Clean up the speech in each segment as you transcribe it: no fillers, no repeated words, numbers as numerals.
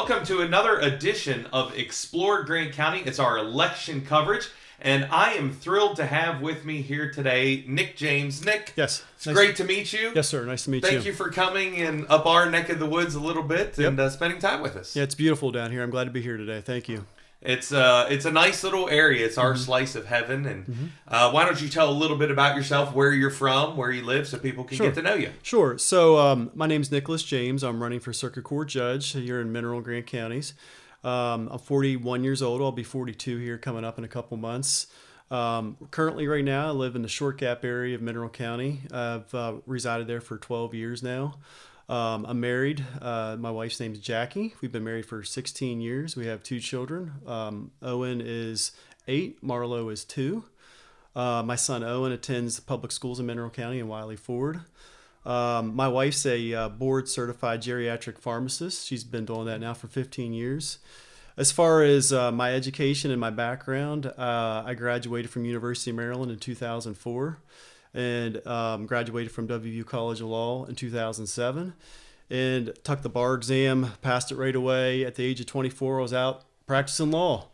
Welcome to another edition of Explore Grant County. It's our election coverage, and I am thrilled to have with me here today Nic James. Nic, yes, it's great to meet you. Yes, sir. Nice to meet you. Thank you for coming and up our neck of the woods a little bit and spending time with us. Yeah, it's beautiful down here. I'm glad to be here today. Thank you. It's a nice little area. It's our slice of heaven. And why don't you tell a little bit about yourself, where you're from, where you live, so people can get to know you. Sure. So my name's Nic James. I'm running for Circuit Court Judge here in Mineral and Grant Counties. I'm 41 years old. I'll be 42 here coming up in a couple months. Currently, right now, I live in the Short Gap area of Mineral County. I've resided there for 12 years now. I'm married. My wife's name is Jackie. We've been married for 16 years. We have two children. Owen is 8. Marlo is 2. My son Owen attends public schools in Mineral County and Wiley Ford. My wife's a board-certified geriatric pharmacist. She's been doing that now for 15 years. As far as my education and my background, I graduated from University of Maryland in 2004. And graduated from WVU College of Law in 2007 and took the bar exam, passed it right away. At the age of 24, I was out practicing law.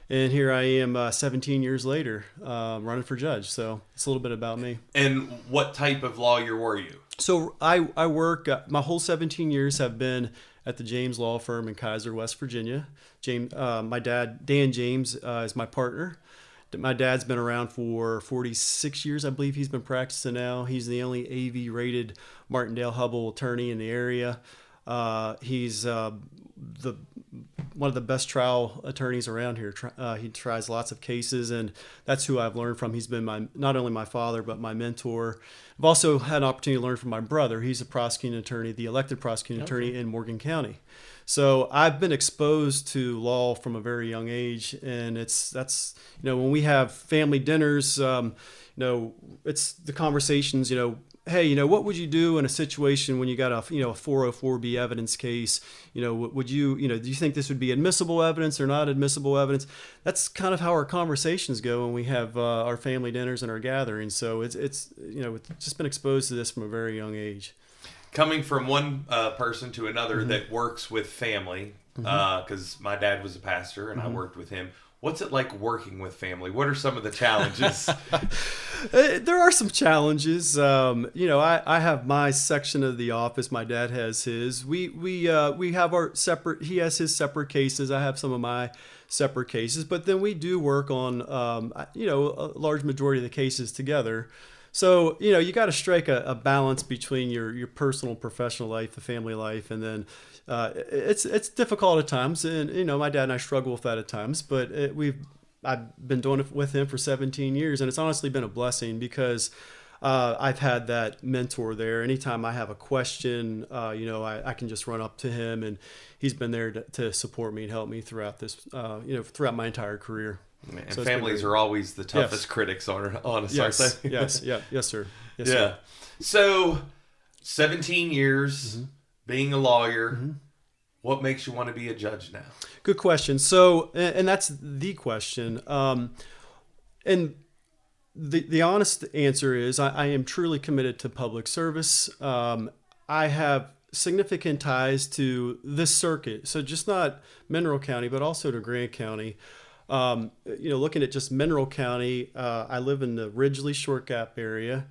And here I am 17 years later running for judge. So it's a little bit about me. And what type of lawyer were you? So I work, my whole 17 years have been at the James Law Firm in Kaiser, West Virginia. My dad, Dan James, is my partner. My dad's been around for 46 years, I believe he's been practicing now. He's the only AV-rated Martindale-Hubbell attorney in the area. He's one of the best trial attorneys around here. He tries lots of cases, and that's who I've learned from. He's been not only my father, but my mentor. I've also had an opportunity to learn from my brother. He's a prosecuting attorney, the elected prosecuting attorney in Morgan County. So I've been exposed to law from a very young age, and that's when we have family dinners, it's the conversations, hey, what would you do in a situation when you got a 404B evidence case? Would you, do you think this would be admissible evidence or not admissible evidence? That's kind of how our conversations go when we have our family dinners and our gatherings. So it's just been exposed to this from a very young age. Coming from one person to another that works with family, because my dad was a pastor and I worked with him. What's it like working with family? What are some of the challenges? There are some challenges. I have my section of the office. My dad has his. We have our separate. He has his separate cases. I have some of my separate cases. But then we do work on a large majority of the cases together. So, you got to strike a balance between your personal and professional life, the family life, and then it's difficult at times. And, my dad and I struggle with that at times, but I've been doing it with him for 17 years, and it's honestly been a blessing because I've had that mentor there. Anytime I have a question, I can just run up to him, and he's been there to support me and help me throughout this, throughout my entire career. And so families are always the toughest critics on us, aren't they? Yes, sir. Yes, yeah. Sir. So, 17 years being a lawyer, what makes you want to be a judge now? Good question. So, and that's the question. And the honest answer is I am truly committed to public service. I have significant ties to this circuit. So just not Mineral County, but also to Grant County. Looking at just Mineral County, I live in the Ridgely Short Gap area.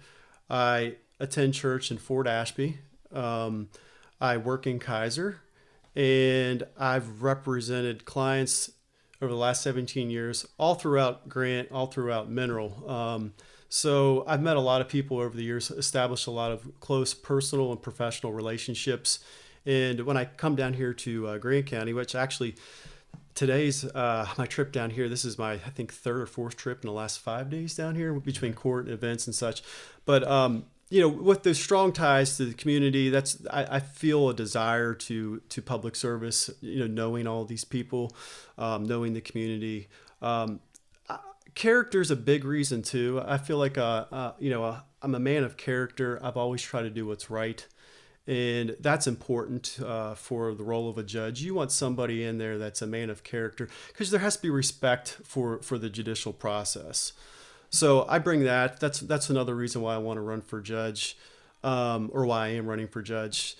I attend church in Fort Ashby. I work in Kaiser, and I've represented clients over the last 17 years, all throughout Grant, all throughout Mineral. So I've met a lot of people over the years, established a lot of close personal and professional relationships. And when I come down here to Grant County, which actually today's my trip down here. This is my, I think, 3rd or 4th trip in the last 5 days down here between court and events and such. But, with those strong ties to the community, I feel a desire to public service, knowing all these people, knowing the community. Character is a big reason, too. I feel like, I'm a man of character. I've always tried to do what's right. And that's important for the role of a judge. You want somebody in there that's a man of character because there has to be respect for the judicial process. So I bring that. That's another reason why I want to run for judge, or why I am running for judge.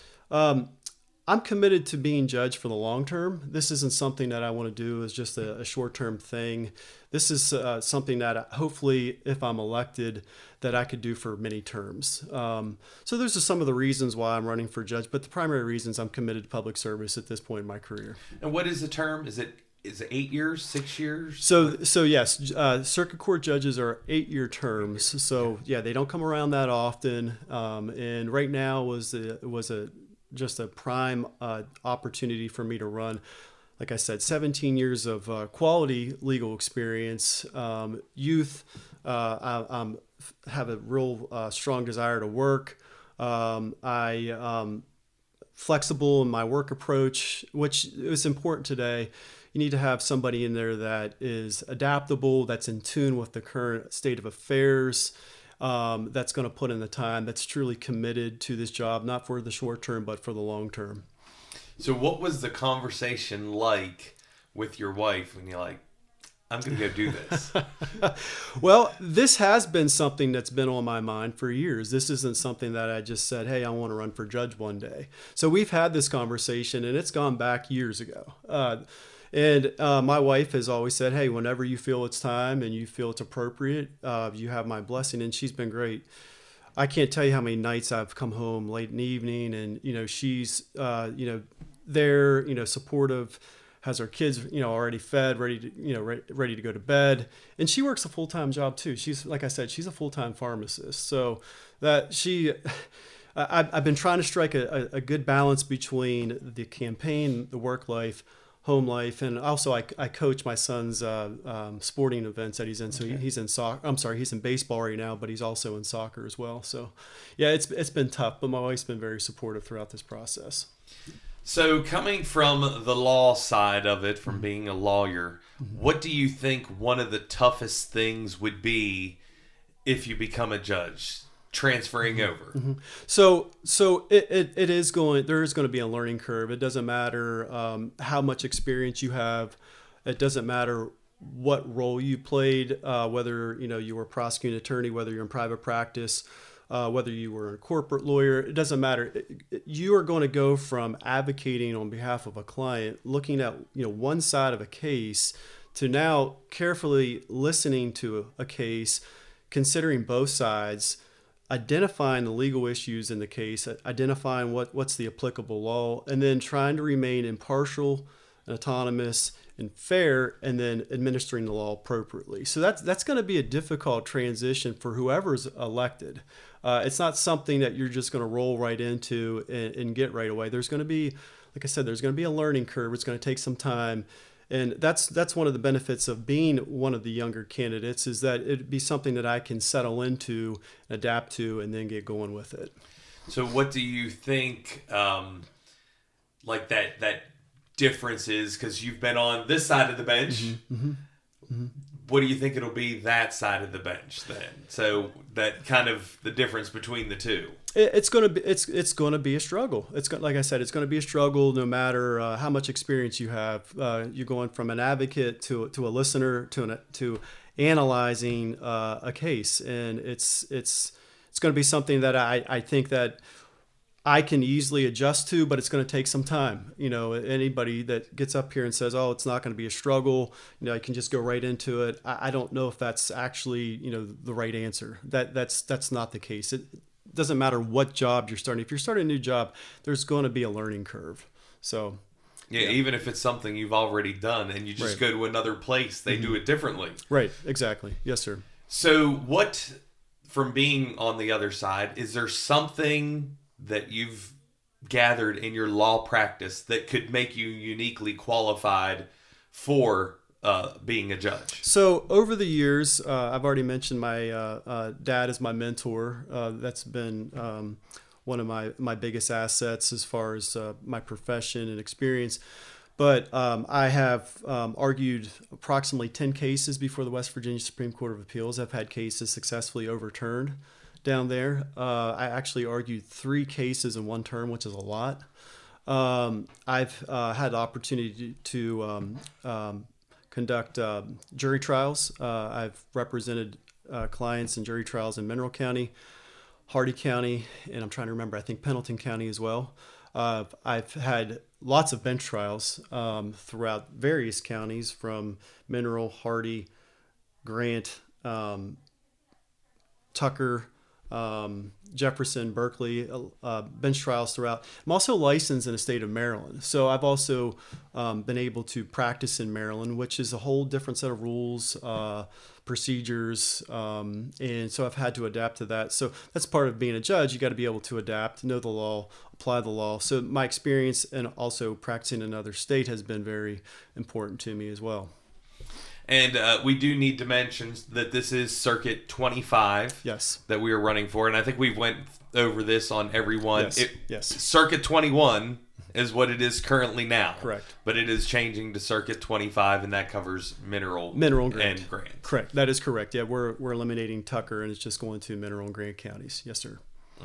I'm committed to being judge for the long term. This isn't something that I want to do as just a short-term thing. This is something that hopefully, if I'm elected, that I could do for many terms. So those are some of the reasons why I'm running for judge, but the primary reasons I'm committed to public service at this point in my career. And what is the term? Is it 8 years, 6 years? So yes, circuit court judges are 8-year terms. So yeah, they don't come around that often. And right now was just a prime opportunity for me to run. Like I said, 17 years of quality legal experience, youth. I have a real strong desire to work. I flexible in my work approach, which is important today. You need to have somebody in there that is adaptable, that's in tune with the current state of affairs, that's going to put in the time, that's truly committed to this job, not for the short term, but for the long term. So what was the conversation like with your wife when you're like, I'm going to go do this? Well, this has been something that's been on my mind for years. This isn't something that I just said, hey, I want to run for judge one day. So we've had this conversation, and it's gone back years ago. And my wife has always said, hey, whenever you feel it's time and you feel it's appropriate, you have my blessing. And she's been great. I can't tell you how many nights I've come home late in the evening and, she's, there, supportive, has her kids, already fed, ready to, ready to go to bed. And she works a full-time job too. She's, like I said, she's a full-time pharmacist. So that I've been trying to strike a good balance between the campaign, the work life, home life, and also I coach my son's sporting events that he's in. So he's in soccer. I'm sorry, he's in baseball right now, but he's also in soccer as well. So yeah, it's been tough, but my wife's been very supportive throughout this process. So coming from the law side of it, from being a lawyer, what do you think one of the toughest things would be if you become a judge? Transferring over. Mm-hmm. So it is there is going to be a learning curve. It doesn't matter how much experience you have. It doesn't matter what role you played, whether you were a prosecuting attorney, whether you're in private practice, whether you were a corporate lawyer. It doesn't matter. You are going to go from advocating on behalf of a client, looking at one side of a case, to now carefully listening to a case, considering both sides, identifying the legal issues in the case, identifying what's the applicable law, and then trying to remain impartial and autonomous and fair, and then administering the law appropriately. So that's going to be a difficult transition for whoever's elected. It's not something that you're just going to roll right into and get right away. There's going to be, like I said, there's going to be a learning curve. It's going to take some time. And that's one of the benefits of being one of the younger candidates, is that it'd be something that I can settle into, adapt to, and then get going with it. So what do you think, like that difference is? Because you've been on this side of the bench. Mm-hmm. Mm-hmm. Mm-hmm. What do you think it'll be that side of the bench then? So that kind of the difference between the two. It's going to be a struggle. Like I said, it's going to be a struggle no matter how much experience you have. You're going from an advocate to a listener to analyzing a case, and it's going to be something that I think that I can easily adjust to, but it's going to take some time. Anybody that gets up here and says, "Oh, it's not going to be a struggle," I can just go right into it. I don't know if that's actually the right answer. That's not the case. It doesn't matter what job you're starting. If you're starting a new job, there's going to be a learning curve. So, yeah, even if it's something you've already done and you just go to another place, they do it differently. Right. Exactly. Yes, sir. So from being on the other side, is there something that you've gathered in your law practice that could make you uniquely qualified for being a judge? So over the years, I've already mentioned my dad is my mentor. That's been one of my biggest assets as far as my profession and experience. But I have argued approximately 10 cases before the West Virginia Supreme Court of Appeals. I've had cases successfully overturned down there. I actually argued 3 cases in one term, which is a lot. I've had the opportunity to conduct jury trials. I've represented clients in jury trials in Mineral County, Hardy County, and I'm trying to remember, I think Pendleton County as well. I've had lots of bench trials throughout various counties, from Mineral, Hardy, Grant, Tucker, Jefferson, Berkeley, bench trials throughout. I'm also licensed in the state of Maryland. So I've also been able to practice in Maryland, which is a whole different set of rules, procedures. And so I've had to adapt to that. So that's part of being a judge. You got to be able to adapt, know the law, apply the law. So my experience and also practicing in another state has been very important to me as well. And we do need to mention that this is Circuit 25 Yes. that we are running for. And I think we went over this on every one. Yes. Circuit 21 is what it is currently now. Correct. But it is changing to Circuit 25, and that covers Mineral Grant. and Grant. Correct. That is correct. Yeah, we're eliminating Tucker, and it's just going to Mineral and Grant counties. Yes, sir.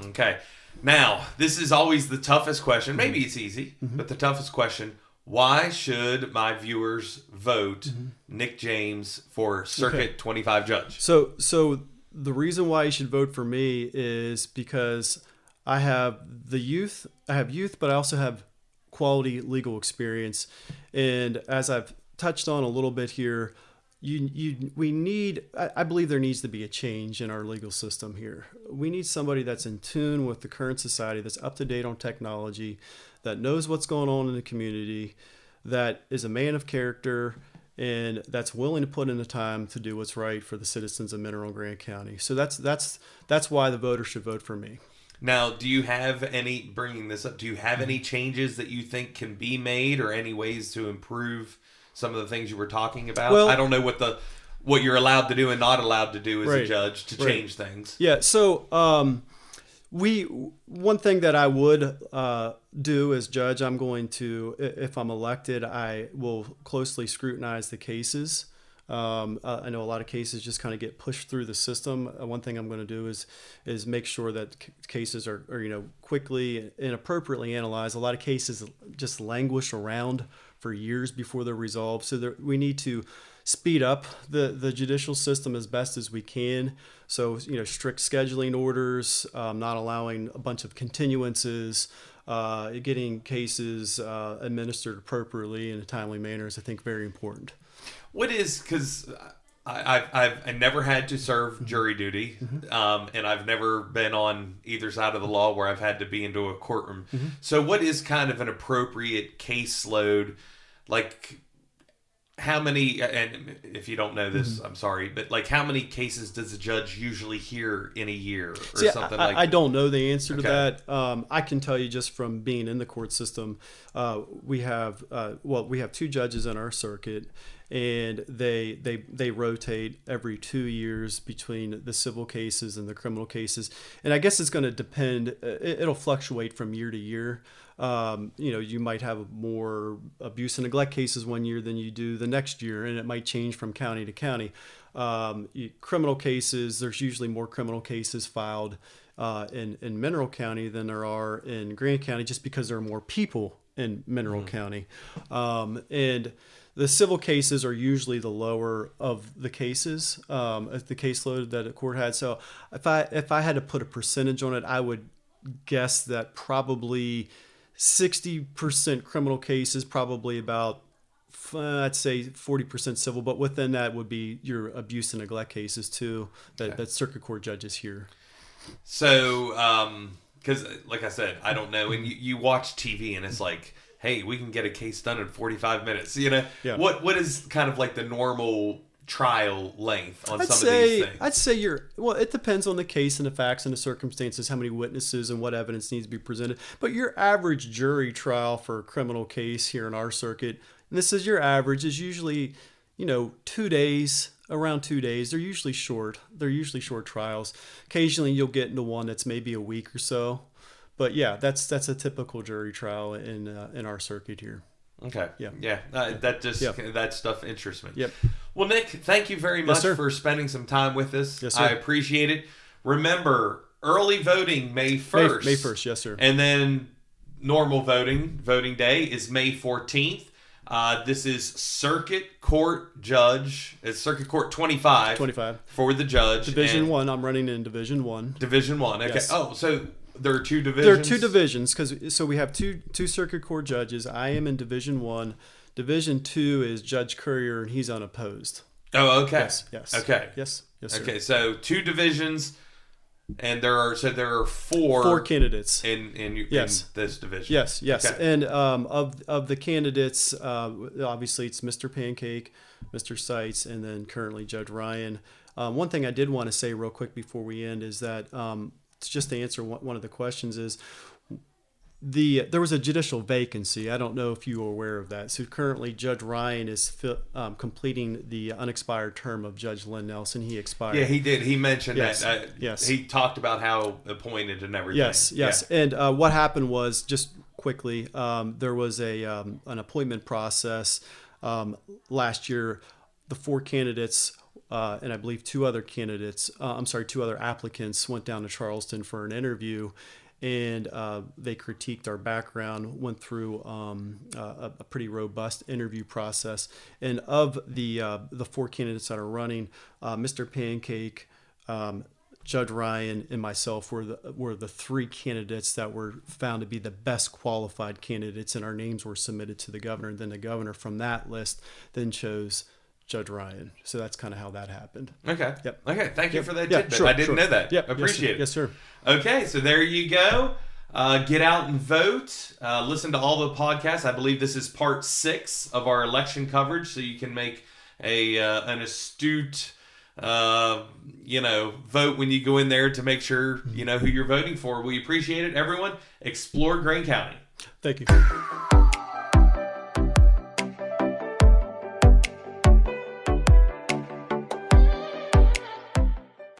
Okay. Now, this is always the toughest question. Maybe it's easy, but the toughest question. Why should my viewers vote Nic James for Circuit 25 judge? So the reason why you should vote for me is because I have youth, but I also have quality legal experience. And as I've touched on a little bit here, I believe there needs to be a change in our legal system here. We need somebody that's in tune with the current society, that's up to date on technology, that knows what's going on in the community, that is a man of character, and that's willing to put in the time to do what's right for the citizens of Mineral and Grant County. So that's why the voters should vote for me. Now, do you have any changes that you think can be made, or any ways to improve some of the things you were talking about? Well, I don't know what you're allowed to do and not allowed to do as a judge to change things. Yeah. So one thing that I would do as judge, I'm going to, if I'm elected, I will closely scrutinize the cases. I know a lot of cases just kind of get pushed through the system. One thing I'm going to do is make sure that cases are quickly and appropriately analyzed. A lot of cases just languish around for years before they're resolved. So we need to speed up the judicial system as best as we can. So, strict scheduling orders, not allowing a bunch of continuances, getting cases administered appropriately in a timely manner is, I think, very important. What is, because I never had to serve jury duty, and I've never been on either side of the law where I've had to be into a courtroom. So what is kind of an appropriate caseload? Like, how many, and if you don't know this, I'm sorry, but like, how many cases does a judge usually hear in a year or something like that? I don't know the answer to that. I can tell you just from being in the court system, we have two judges in our circuit, and they rotate every 2 years between the civil cases and the criminal cases. And I guess it's going to depend. It'll fluctuate from year to year. You might have more abuse and neglect cases one year than you do the next year, and it might change from county to county. Criminal cases, there's usually more criminal cases filed in Mineral County than there are in Grant County, just because there are more people in Mineral County. And the civil cases are usually the lower of the cases, the caseload that a court had. So if I had to put a percentage on it, I would guess that probably 60% criminal cases, probably about, I'd say 40% civil, but within that would be your abuse and neglect cases too, that circuit court judges hear. So, because like I said, I don't know, and you watch TV and it's like, hey, we can get a case done in 45 minutes. Yeah. What is kind of like the normal trial length on some of these things? I'd say it depends on the case and the facts and the circumstances, how many witnesses and what evidence needs to be presented. But your average jury trial for a criminal case here in our circuit, and this is your average, is usually, 2 days, around 2 days. They're usually short. They're usually short trials. Occasionally you'll get into one that's maybe a week or so. But yeah, that's a typical jury trial in our circuit here. Okay. Yeah. That stuff interests me. Yep. Well, Nic, thank you very much for spending some time with us. Yes, sir. I appreciate it. Remember, early voting May 1st. May 1st, yes, sir. And then normal voting day is May 14th. This is Circuit Court Judge. It's Circuit Court 25. 25. For the judge. Division 1. I'm running in Division 1. Division 1. Okay. Yes. Oh, so There are two divisions? There are two divisions, so we have two circuit court judges. I am in Division 1. Division 2 is Judge Courier, and he's unopposed. Oh, okay. Yes. Okay. Yes, sir. Okay, so two divisions, and there are four candidates in this division. Yes. Okay. And of the candidates, obviously it's Mr. Pancake, Mr. Seitz, and then currently Judge Ryan. One thing I did want to say real quick before we end is that just to answer one of the questions is there was a judicial vacancy. I don't know if you are aware of that. So currently Judge Ryan is completing the unexpired term of Judge Lynn Nelson. He expired. Yeah, he did. He mentioned that. Yes. He talked about how appointed and everything. Yes. Yeah. And what happened was, just quickly, there was an appointment process last year. The four candidates and I believe two other applicants went down to Charleston for an interview, and they critiqued our background, went through a pretty robust interview process. And of the four candidates that are running, Mr. Pancake, Judge Ryan, and myself were the three candidates that were found to be the best qualified candidates, and our names were submitted to the governor. And then the governor from that list then chose Judge Ryan. So that's kind of how that happened. Okay. Yep. Okay. Thank you for that tidbit. Sure, I didn't know that. Yep. Appreciate it. Yes, sir. Okay. So there you go. Get out and vote. Listen to all the podcasts. I believe this is part 6 of our election coverage, so you can make an astute vote when you go in there to make sure you know who you're voting for. We appreciate it, everyone. Explore Greene County. Thank you.